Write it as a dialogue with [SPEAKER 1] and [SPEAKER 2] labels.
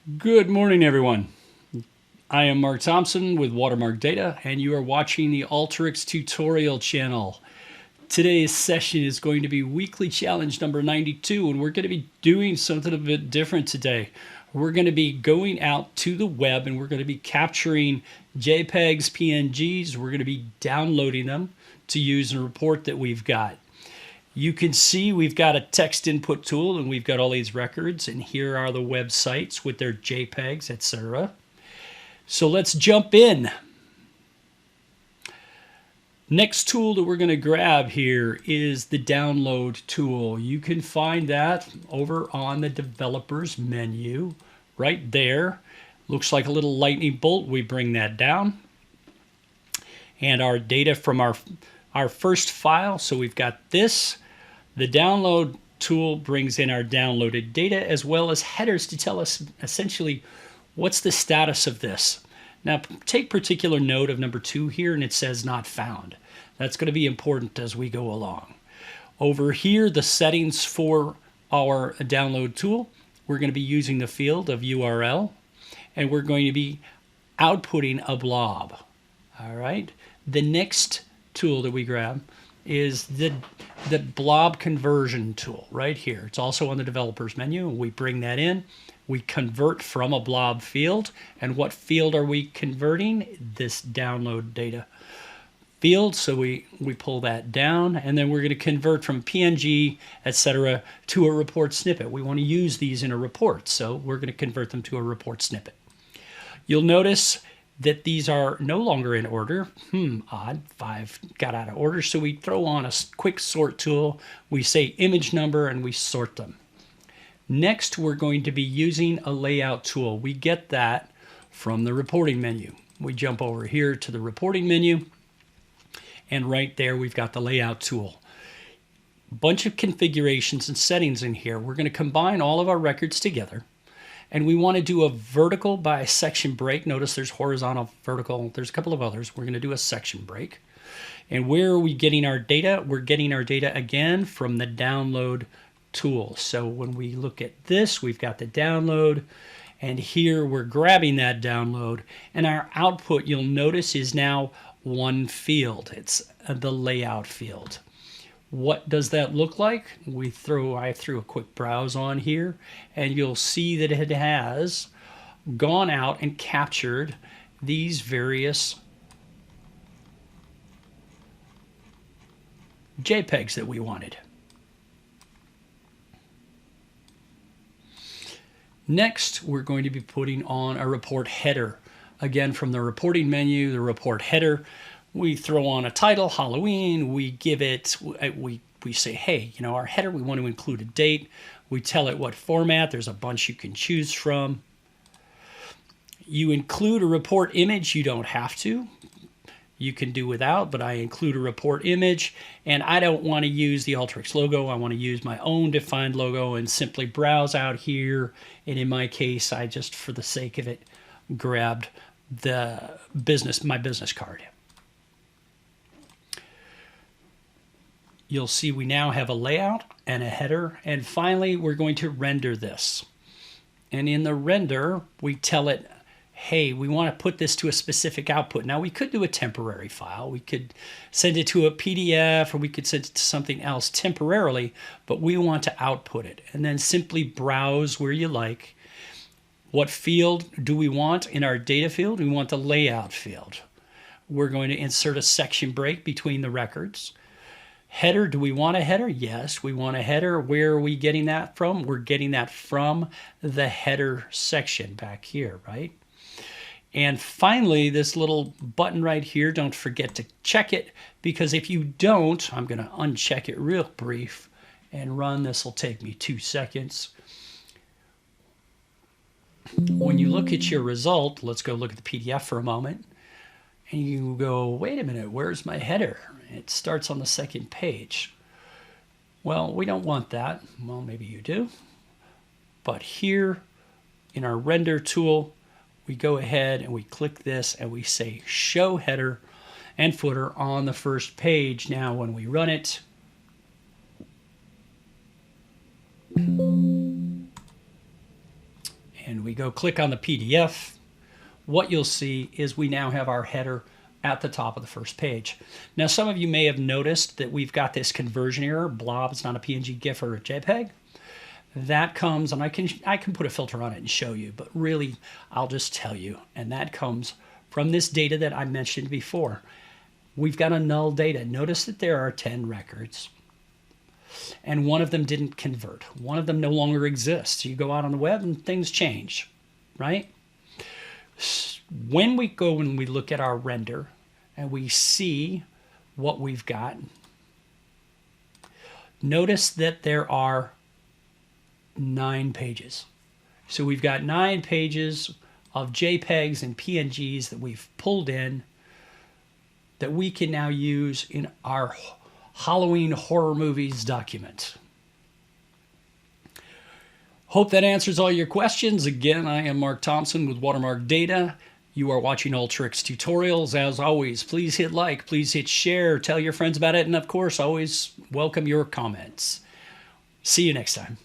[SPEAKER 1] Good morning, everyone. I am Mark Thompson with Watermark Data, and you are watching the Alteryx tutorial channel. Today's session is going to be weekly challenge number 92, and we're going to be doing something a bit different today. We're going to be going out to the web, and we're going to be capturing JPEGs, PNGs. We're going to be downloading them to use in a report that we've got. You can see we've got a text input tool and we've got all these records, and here are the websites with their JPEGs, etc. So let's jump in. Next tool that we're going to grab here is the download tool. You can find that over on the developers menu right there. Looks like a little lightning bolt. We bring that down. And our data from our first file, so we've got this. The download tool brings in our downloaded data as well as headers to tell us essentially what's the status of this. Now take particular note of number 2 here, and it says not found. That's going to be important as we go along. Over here, the settings for our download tool, we're going to be using the field of URL, and we're going to be outputting a blob. All right. The next tool that we grab is the Blob Conversion tool right here. It's also on the developers menu. We bring that in. We convert from a blob field. And what field are we converting? This download data field. So we pull that down, and then we're going to convert from PNG, etc., to a report snippet. We want to use these in a report, so we're going to convert them to a report snippet. You'll notice that these are no longer in order. Odd, 5 got out of order. So we throw on a quick sort tool. We say image number and we sort them. Next, we're going to be using a layout tool. We get that from the reporting menu. We jump over here to the reporting menu, and right there we've got the layout tool. Bunch of configurations and settings in here. We're going to combine all of our records together. And we want to do a vertical by section break. Notice there's horizontal, vertical. There's a couple of others. We're going to do a section break. And where are we getting our data? We're getting our data again from the download tool. So when we look at this, we've got the download. And here we're grabbing that download. And our output, you'll notice, is now one field. It's the layout field. What does that look like? I threw a quick browse on here, and you'll see that it has gone out and captured these various JPEGs that we wanted. Next, we're going to be putting on a report header. Again, from the reporting menu, the report header. We throw on a title, Halloween. We give it, we say, hey, our header, we want to include a date. We tell it what format. There's a bunch you can choose from. You include a report image. You don't have to. You can do without, but I include a report image. And I don't want to use the Alteryx logo. I want to use my own defined logo and simply browse out here. And in my case, I just, for the sake of it, grabbed my business card. You'll see we now have a layout and a header, and finally we're going to render this. And in the render, we tell it, hey, we want to put this to a specific output. Now we could do a temporary file. We could send it to a PDF, or we could send it to something else temporarily, but we want to output it. And then simply browse where you like. What field do we want in our data field? We want the layout field. We're going to insert a section break between the records. Header, do we want a header? Yes, we want a header. Where are we getting that from? We're getting that from the header section back here, right? And finally, this little button right here, don't forget to check it, because if you don't, I'm going to uncheck it real brief and run. This will take me 2 seconds. When you look at your result, let's go look at the PDF for a moment. And you go, wait a minute, where's my header? It starts on the second page. Well, we don't want that. Well, maybe you do. But here in our render tool, we go ahead and we click this and we say show header and footer on the first page. Now, when we run it, and we go click on the PDF, what you'll see is we now have our header at the top of the first page. Now, some of you may have noticed that we've got this conversion error. Blob is not a PNG, GIF, or a JPEG. That comes, and I can put a filter on it and show you, but really I'll just tell you, and that comes from this data that I mentioned before. We've got a null data. Notice that there are 10 records, and one of them didn't convert. One of them no longer exists. You go out on the web and things change, right? When we go and we look at our render and we see what we've got, notice that there are 9 pages. So we've got 9 pages of JPEGs and PNGs that we've pulled in that we can now use in our Halloween horror movies document. Hope that answers all your questions. Again, I am Mark Thompson with Watermark Data. You are watching Alteryx tutorials. As always, please hit like, please hit share, tell your friends about it, and of course, always welcome your comments. See you next time.